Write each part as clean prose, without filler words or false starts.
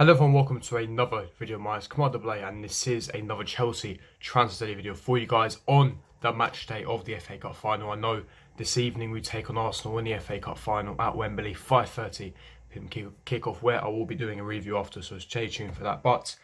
Hello everyone, welcome to another video of mine. It's Kemal AA and this is another Chelsea transfer daily video for you guys on the match day of the FA Cup final. I know this evening we take on Arsenal in the FA Cup final at Wembley, 5:30 kick off, where I will be doing a review after, so stay tuned for that. But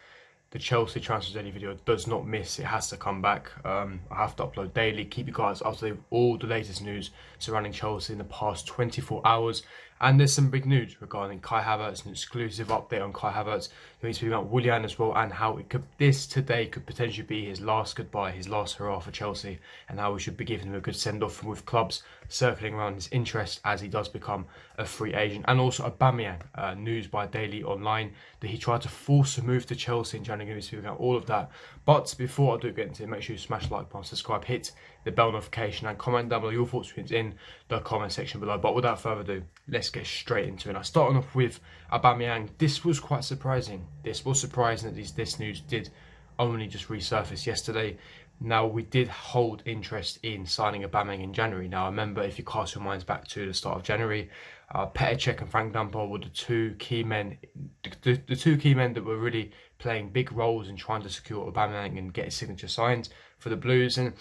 the Chelsea transfer daily video does not miss, it has to come back. I have to upload daily, keep you guys up to date with all the latest news surrounding Chelsea in the past 24 hours. And there's some big news regarding Kai Havertz, an exclusive update on Kai Havertz. We're speaking about Willian as well, and how this today could potentially be his last goodbye, his last hurrah for Chelsea, and how we should be giving him a good send-off with clubs circling around his interest as he does become a free agent. And also Aubameyang, news by Daily Online that he tried to force a move to Chelsea in January. Going to be speaking about all of that. But before I do get into it, make sure you smash the like button, subscribe, hit the bell notification, and comment down below your thoughts in the comment section below. But without further ado, let's get straight into it. Now, starting off with Aubameyang, this was quite surprising. This was surprising that this news did only just resurface yesterday. Now, we did hold interest in signing Aubameyang in January. Now, I remember, if you cast your minds back to the start of January, Petr and Frank Lampard were the two key men that were really playing big roles in trying to secure Aubameyang and get his signature signed for the Blues. And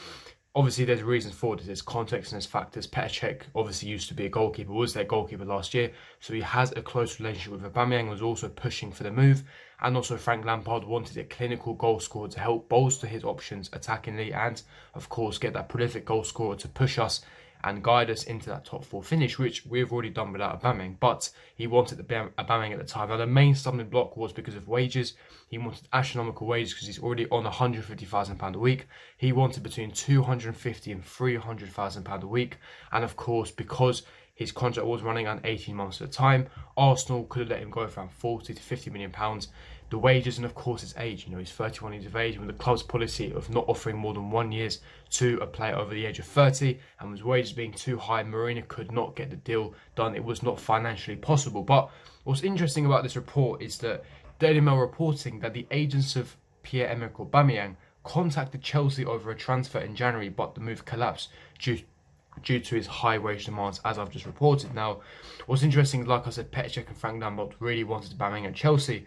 obviously, there's reasons for this. There's context and there's factors. Petr obviously used to be a goalkeeper, was their goalkeeper last year, so he has a close relationship with Aubameyang, was also pushing for the move. And also, Frank Lampard wanted a clinical goal scorer to help bolster his options attackingly, and of course, get that prolific goal scorer to push us and guide us into that top four finish, which we've already done without Aubameyang. But he wanted Aubameyang at the time. Now, the main stumbling block was because of wages. He wanted astronomical wages because he's already on £150,000 a week. He wanted between £250,000 and £300,000 a week. And of course, because his contract was running on 18 months at a time, Arsenal could have let him go for around £40 to £50 million. The wages, and of course his age, he's 31 years of age, with the club's policy of not offering more than 1 year to a player over the age of 30, and with wages being too high, Mourinho could not get the deal done. It was not financially possible. But what's interesting about this report is that Daily Mail reporting that the agents of Pierre-Emerick Aubameyang contacted Chelsea over a transfer in January, but the move collapsed due to his high wage demands, as I've just reported. Now, what's interesting, like I said, Petr and Frank Lampard really wanted Aubameyang at Chelsea,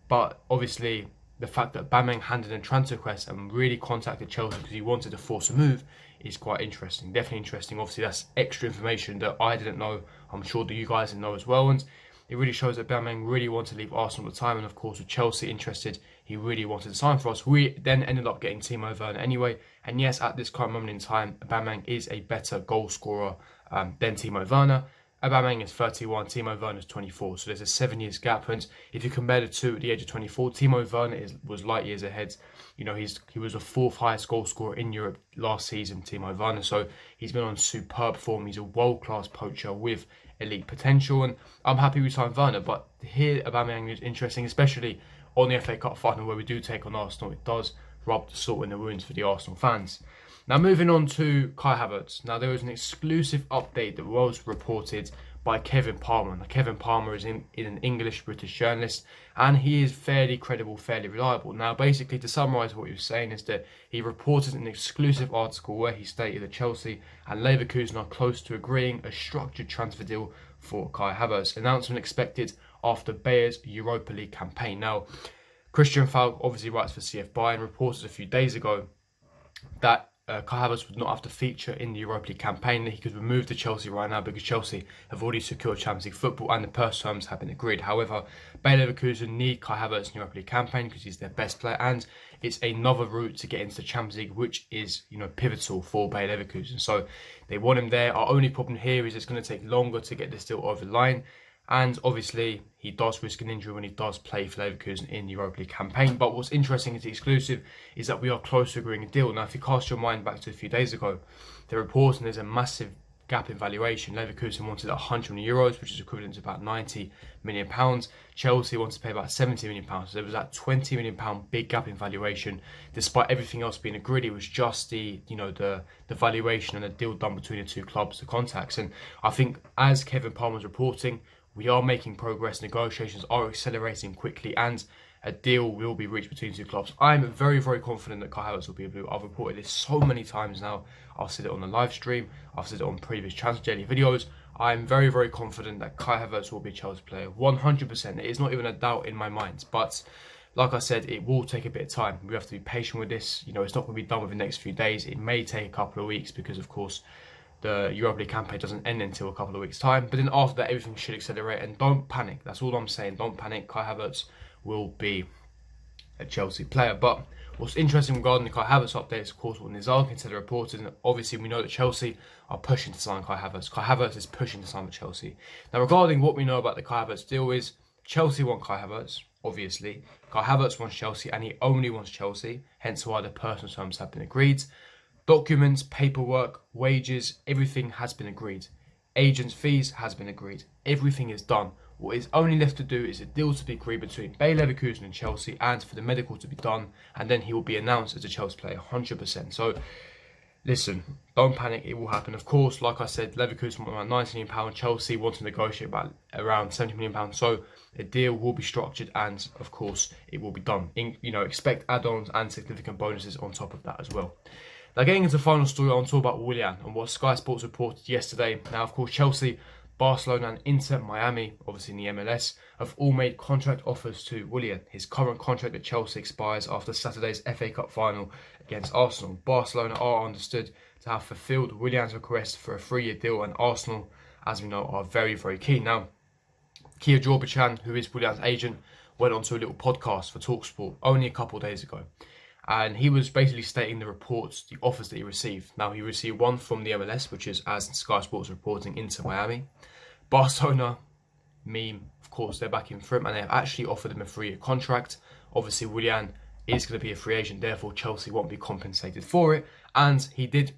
but obviously the fact that Aubameyang handed in transfer request and really contacted Chelsea because he wanted to force a move is quite interesting. Definitely interesting. Obviously, that's extra information that I didn't know. I'm sure that you guys didn't know as well. And it really shows that Aubameyang really wanted to leave Arsenal at the time. And of course, with Chelsea interested, he really wanted to sign for us. We then ended up getting Timo Werner anyway. And yes, at this current moment in time, Aubameyang is a better goal scorer than Timo Werner. Aubameyang is 31, Timo Werner is 24, so there's a 7 years gap. And if you compare the two at the age of 24, Timo Werner was light years ahead. He was the fourth highest goal scorer in Europe last season, Timo Werner. So he's been on superb form. He's a world-class poacher with elite potential, and I'm happy we signed Werner. But here, Aubameyang is interesting, especially on the FA Cup final where we do take on Arsenal. It does rub the salt in the wounds for the Arsenal fans. Now, moving on to Kai Havertz. Now, there was an exclusive update that was reported by Kevin Palmer. Now, Kevin Palmer is an English-British journalist, and he is fairly credible, fairly reliable. Now, basically, to summarise what he was saying is that he reported an exclusive article where he stated that Chelsea and Leverkusen are close to agreeing a structured transfer deal for Kai Havertz. Announcement expected after Bayer's Europa League campaign. Now, Christian Falk obviously writes for CF Bayern, reported a few days ago that Kai Havertz would not have to feature in the Europa League campaign, that he could remove to Chelsea right now because Chelsea have already secured Champions League football and the purse terms have been agreed. However, Bayer Leverkusen need Kai Havertz in the Europa League campaign because he's their best player, and it's another route to get into the Champions League, which is pivotal for Bayer Leverkusen. So they want him there. Our only problem here is it's going to take longer to get this deal over the line. And obviously, he does risk an injury when he does play for Leverkusen in the Europa League campaign. But what's interesting is the exclusive is that we are close to agreeing a deal. Now, if you cast your mind back to a few days ago, they're reporting there's a massive gap in valuation. Leverkusen wanted €100 million, which is equivalent to about £90 million. Chelsea wanted to pay about £70 million. So there was that £20 million big gap in valuation. Despite everything else being agreed, it was just the valuation and the deal done between the two clubs, the contacts. And I think, as Kevin Palmer was reporting, We are making progress. Negotiations are accelerating quickly, and a deal will be reached between two clubs. I'm very, very confident that Kai Havertz will be a Blue. I've reported this so many times now. I've said it on the live stream. I've said it on previous Transfer Daily videos. I'm very, very confident that Kai Havertz will be a Chelsea player. 100%. It is not even a doubt in my mind. But like I said, it will take a bit of time. We have to be patient with this. You know, it's not going to be done within the next few days. It may take a couple of weeks because, of course, the Europa League campaign doesn't end until a couple of weeks' time. But then after that, everything should accelerate. And don't panic. That's all I'm saying. Don't panic. Kai Havertz will be a Chelsea player. But what's interesting regarding the Kai Havertz update is, of course, what Nizar said reported. And obviously, we know that Chelsea are pushing to sign Kai Havertz. Kai Havertz is pushing to sign with Chelsea. Now, regarding what we know about the Kai Havertz deal is, Chelsea want Kai Havertz, obviously. Kai Havertz wants Chelsea, and he only wants Chelsea. Hence why the personal terms have been agreed. Documents, paperwork, wages, everything has been agreed. Agents' fees has been agreed. Everything is done. What is only left to do is a deal to be agreed between Bayer Leverkusen and Chelsea, and for the medical to be done, and then he will be announced as a Chelsea player, 100%. So, listen, don't panic, it will happen. Of course, like I said, Leverkusen want around £90 million, Chelsea want to negotiate about around £70 million. So, a deal will be structured, and of course, it will be done. Expect add-ons and significant bonuses on top of that as well. Now, getting into the final story, I want to talk about Willian and what Sky Sports reported yesterday. Now, of course, Chelsea, Barcelona and Inter Miami, obviously in the MLS, have all made contract offers to Willian. His current contract at Chelsea expires after Saturday's FA Cup final against Arsenal. Barcelona are understood to have fulfilled Willian's request for a 3-year deal, and Arsenal, as we know, are very, very keen. Now, Kia Jorbachan, who is Willian's agent, went on to a little podcast for TalkSport only a couple of days ago. And he was basically stating the reports, the offers that he received. Now, he received one from the MLS, which is, as Sky Sports reporting, Inter Miami. Barcelona, of course, they're backing for him, and they have actually offered him a 3-year contract. Obviously, Willian is going to be a free agent, therefore Chelsea won't be compensated for it. And he did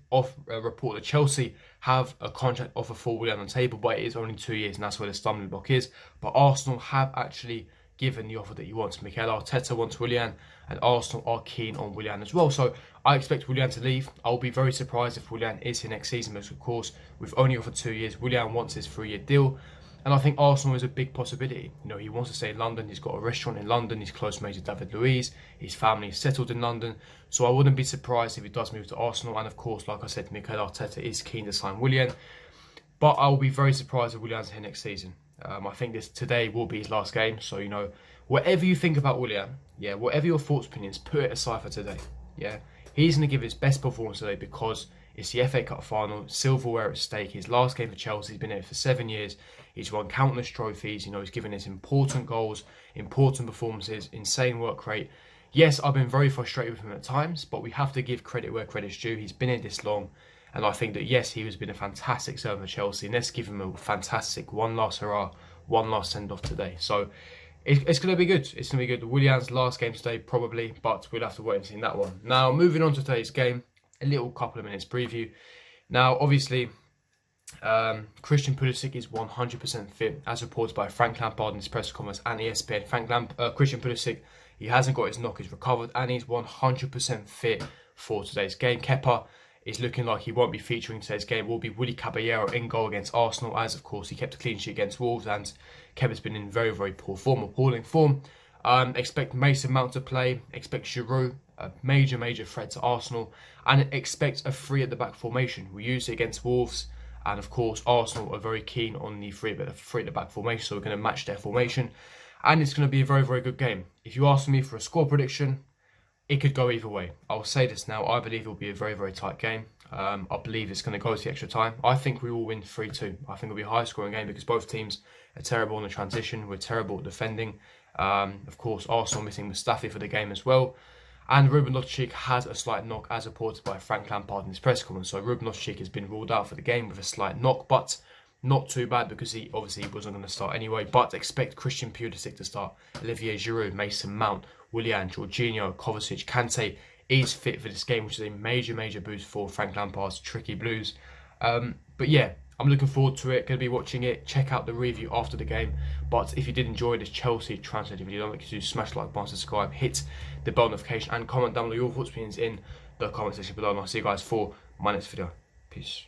report that Chelsea have a contract offer for Willian on the table, but it is only 2 years, and that's where the stumbling block is. But Arsenal have actually given the offer that he wants. Mikel Arteta wants Willian, and Arsenal are keen on Willian as well. So I expect Willian to leave. I'll be very surprised if Willian is here next season, because of course, we've only offered 2 years. Willian wants his 3-year deal, and I think Arsenal is a big possibility. You know, he wants to stay in London. He's got a restaurant in London. He's close mate to David Luiz. His family is settled in London. So I wouldn't be surprised if he does move to Arsenal. And of course, like I said, Mikel Arteta is keen to sign Willian. But I will be very surprised if Willian's here next season. I think today will be his last game. So, you know, whatever you think about Willian, whatever your thoughts, opinions, put it aside for today. He's going to give his best performance today because it's the FA Cup final, silverware at stake. His last game for Chelsea, he's been here for 7 years. He's won countless trophies. You know, he's given us important goals, important performances, insane work rate. Yes, I've been very frustrated with him at times, but we have to give credit where credit's due. He's been here this long. And I think that, yes, he has been a fantastic servant for Chelsea. And let's give him a fantastic one last hurrah, one last send-off today. So it's going to be good. It's going to be good. Willian's last game today, probably, but we'll have to wait and see that one. Now, moving on to today's game, a little couple of minutes preview. Now, obviously, Christian Pulisic is 100% fit, as reported by Frank Lampard in his press conference and ESPN. Christian Pulisic, he hasn't got his knock, he's recovered, and he's 100% fit for today's game. Kepa is looking like he won't be featuring today's game. Will be Willy Caballero in goal against Arsenal, as of course he kept a clean sheet against Wolves, and Kepa's been in very, very poor form, appalling form. Expect Mason Mount to play, expect Giroud, a major, major threat to Arsenal, and expect a 3 at the back formation. We used it against Wolves, and of course Arsenal are very keen on the 3 at the back formation, so we're going to match their formation, and it's going to be a very, very good game. If you ask me for a score prediction, it could go either way. I'll say this now, I believe it will be a very, very tight game. I believe it's going to go to the extra time. I think we will win 3-2. I think it'll be a high scoring game because both teams are terrible in the transition. We're terrible at defending. Of course, Arsenal missing Mustafi for the game as well. And Ruben Loftus-Cheek has a slight knock, as reported by Frank Lampard in his press conference. So Ruben Loftus-Cheek has been ruled out for the game with a slight knock, but not too bad because he obviously wasn't going to start anyway. But expect Christian Pulisic to start. Olivier Giroud, Mason Mount, Willian, Jorginho, Kovacic, Kante is fit for this game, which is a major, major boost for Frank Lampard's tricky Blues. But yeah, I'm looking forward to it. Going to be watching it. Check out the review after the game. But if you did enjoy this Chelsea translated video, don't forget to smash the like button, subscribe, hit the bell notification, and comment down below your thoughts, opinions in the comment section below. And I'll see you guys for my next video. Peace.